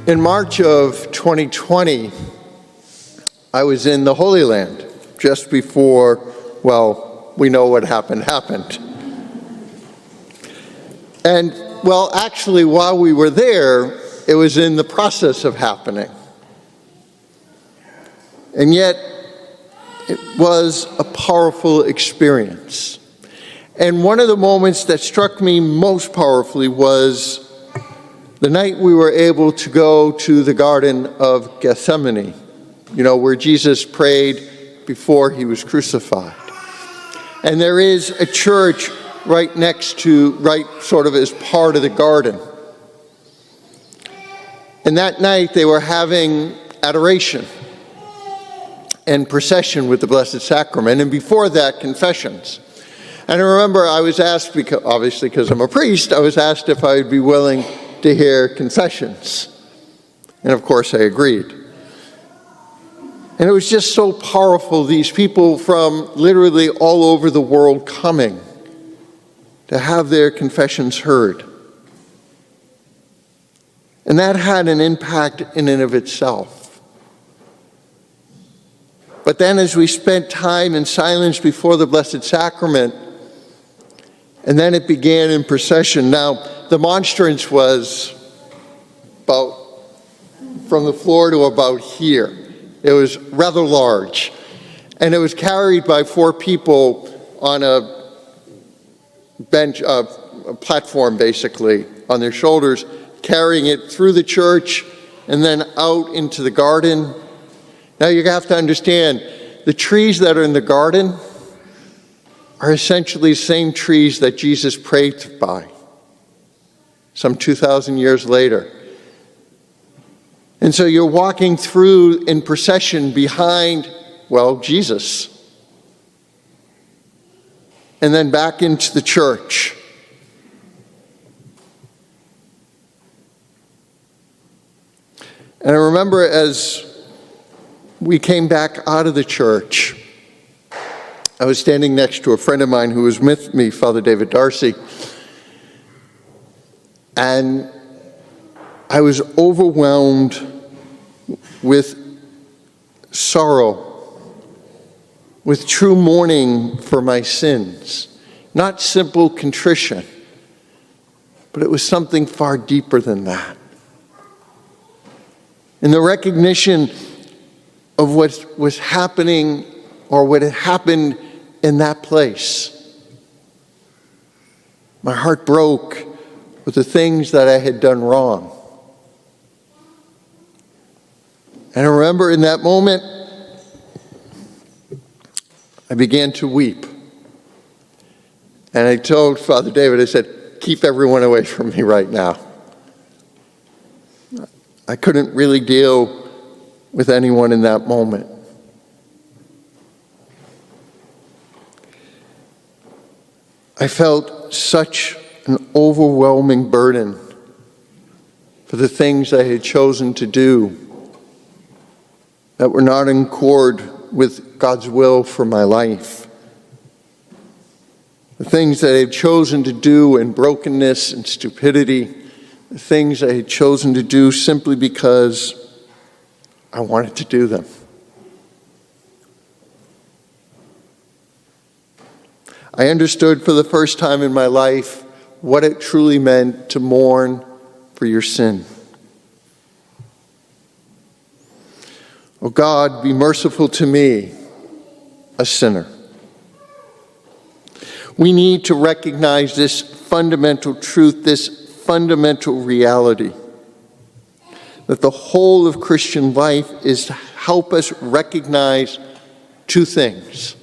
In March of 2020, I was in the Holy Land just before, well, we know what happened. And, well, actually, while we were there, it was in the process of happening. And yet, it was a powerful experience. And one of the moments that struck me most powerfully was the night we were able to go to the Garden of Gethsemane, where Jesus prayed before he was crucified. And there is a church right sort of as part of the garden. And that night they were having adoration and procession with the Blessed Sacrament, and before that, confessions. And I remember I was asked, because I'm a priest, I was asked if I would be willing to hear confessions. And of course I agreed. And it was just so powerful, these people from literally all over the world coming to have their confessions heard. And that had an impact in and of itself. But then as we spent time in silence before the Blessed Sacrament, and then it began in procession. Now, the monstrance was about from the floor to about here. It was rather large. And it was carried by 4 people on a bench, a platform basically, on their shoulders, carrying it through the church and then out into the garden. Now you have to understand, the trees that are in the garden are essentially the same trees that Jesus prayed by some 2,000 years later. And so you're walking through in procession behind, Jesus. And then back into the church. And I remember as we came back out of the church, I was standing next to a friend of mine who was with me, Father David Darcy, and I was overwhelmed with sorrow, with true mourning for my sins. Not simple contrition, but it was something far deeper than that. In the recognition of what was happening or what had happened in that place. My heart broke with the things that I had done wrong. And I remember in that moment, I began to weep. And I told Father David, I said, keep everyone away from me right now. I couldn't really deal with anyone in that moment. I felt such an overwhelming burden for the things I had chosen to do that were not in accord with God's will for my life. The things that I had chosen to do in brokenness and stupidity, the things I had chosen to do simply because I wanted to do them. I understood for the first time in my life what it truly meant to mourn for your sin. Oh God, be merciful to me, a sinner. We need to recognize this fundamental truth, this fundamental reality, that the whole of Christian life is to help us recognize 2 things.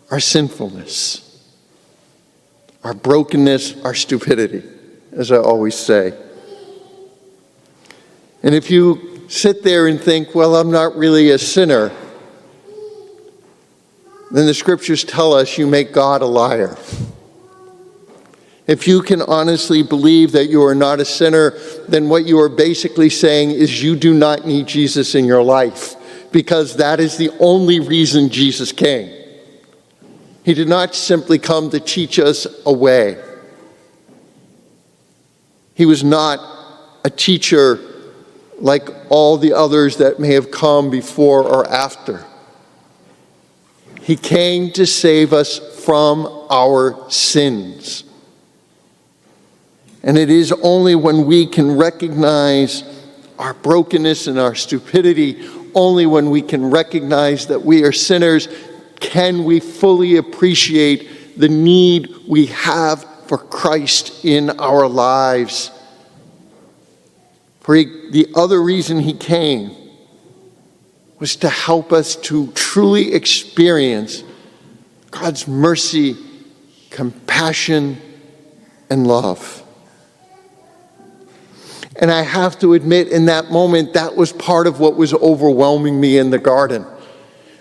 Our sinfulness, our brokenness, our stupidity, as I always say. And if you sit there and think, I'm not really a sinner, then the scriptures tell us you make God a liar. If you can honestly believe that you are not a sinner, then what you are basically saying is you do not need Jesus in your life, because that is the only reason Jesus came. He did not simply come to teach us a way. He was not a teacher like all the others that may have come before or after. He came to save us from our sins. And it is only when we can recognize our brokenness and our stupidity, only when we can recognize that we are sinners, can we fully appreciate the need we have for Christ in our lives. For the other reason he came was to help us to truly experience God's mercy, compassion, and love. And I have to admit, in that moment, that was part of what was overwhelming me in the garden.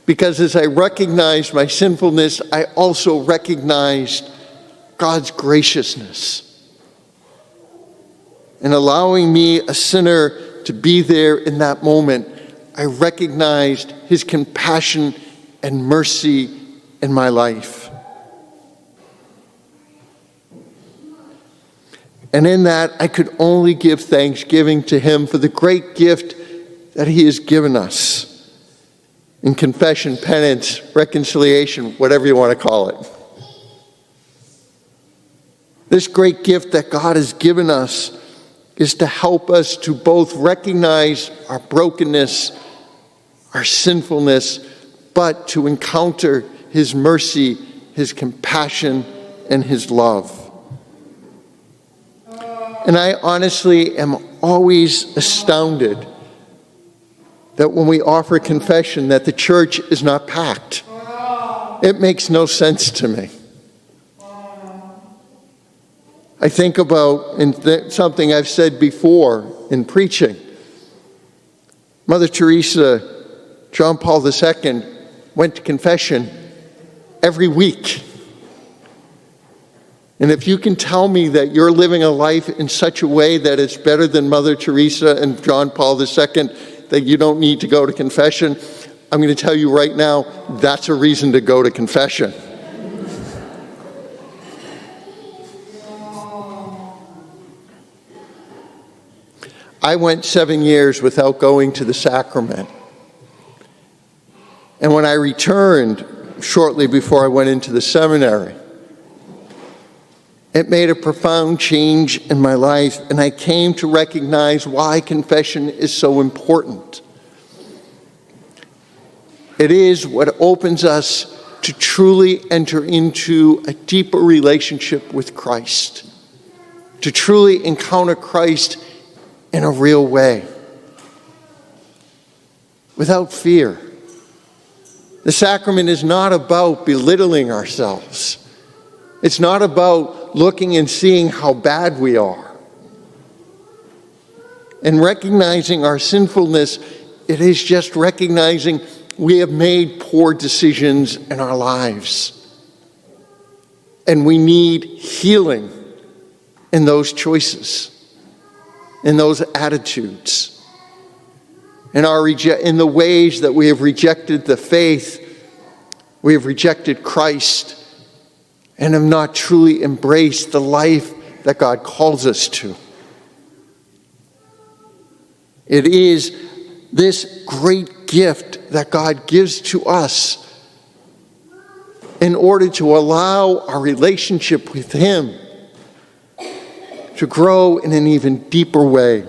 Because as I recognized my sinfulness, I also recognized God's graciousness. And allowing me, a sinner, to be there in that moment, I recognized his compassion and mercy in my life. And in that, I could only give thanksgiving to him for the great gift that he has given us in confession, penance, reconciliation, whatever you want to call it. This great gift that God has given us is to help us to both recognize our brokenness, our sinfulness, but to encounter his mercy, his compassion, and his love. And I honestly am always astounded that when we offer confession that the church is not packed. It makes no sense to me. I think about something I've said before in preaching. Mother Teresa, John Paul II, went to confession every week. And if you can tell me that you're living a life in such a way that it's better than Mother Teresa and John Paul II, that you don't need to go to confession, I'm going to tell you right now, that's a reason to go to confession. I went 7 years without going to the sacrament. And when I returned, shortly before I went into the seminary, it made a profound change in my life, and I came to recognize why confession is so important. It is what opens us to truly enter into a deeper relationship with Christ, to truly encounter Christ in a real way, without fear. The sacrament is not about belittling ourselves. It's not about looking and seeing how bad we are. And recognizing our sinfulness, it is just recognizing we have made poor decisions in our lives. And we need healing in those choices, in those attitudes, in the ways that we have rejected the faith, we have rejected Christ, and have not truly embraced the life that God calls us to. It is this great gift that God gives to us in order to allow our relationship with him to grow in an even deeper way.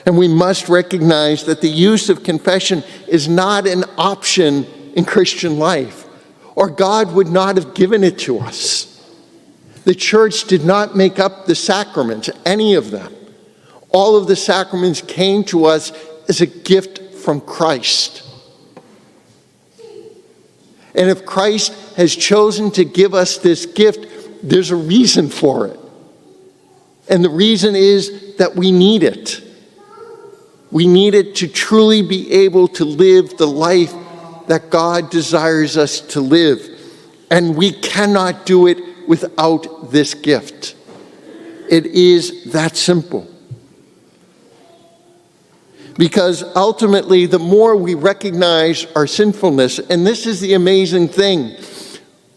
And we must recognize that the use of confession is not an option in Christian life, or God would not have given it to us. The church did not make up the sacraments, any of them. All of the sacraments came to us as a gift from Christ. And if Christ has chosen to give us this gift, there's a reason for it. And the reason is that we need it. We need it to truly be able to live the life that God desires us to live. And we cannot do it without this gift. It is that simple. Because ultimately, the more we recognize our sinfulness, and this is the amazing thing,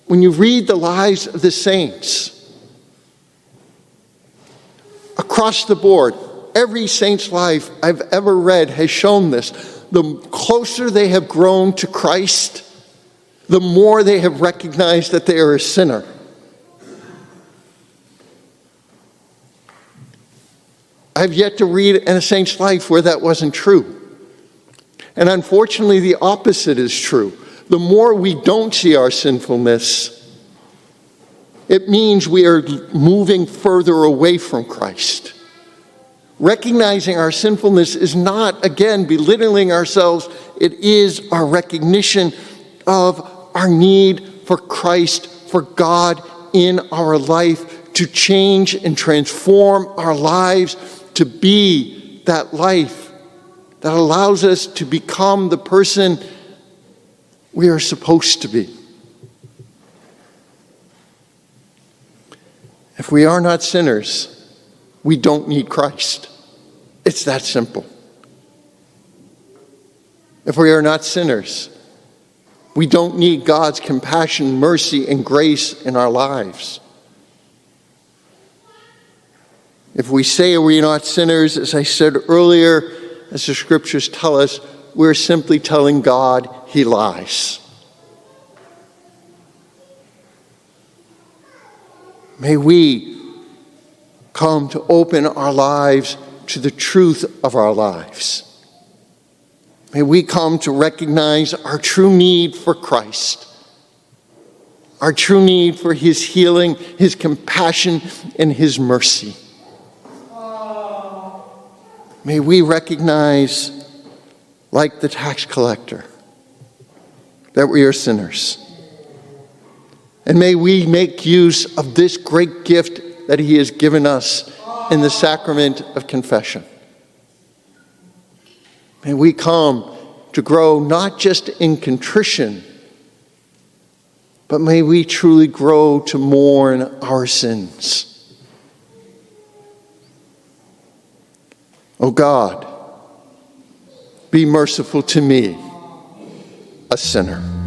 when you read the lives of the saints, across the board, every saint's life I've ever read has shown this. The closer they have grown to Christ, the more they have recognized that they are a sinner. I've yet to read in a saint's life where that wasn't true. And unfortunately, the opposite is true. The more we don't see our sinfulness, it means we are moving further away from Christ. Recognizing our sinfulness is not, again, belittling ourselves. It is our recognition of our need for Christ, for God in our life, to change and transform our lives, to be that life that allows us to become the person we are supposed to be. If we are not sinners, we don't need Christ. It's that simple. If we are not sinners, we don't need God's compassion, mercy, and grace in our lives. If we say we're not sinners, as I said earlier, as the scriptures tell us, we're simply telling God he lies. May we come to open our lives to the truth of our lives. May we come to recognize our true need for Christ, our true need for his healing, his compassion, and his mercy. May we recognize, like the tax collector, that we are sinners. And may we make use of this great gift that he has given us in the sacrament of confession. May we come to grow not just in contrition, but may we truly grow to mourn our sins. O God, be merciful to me, a sinner.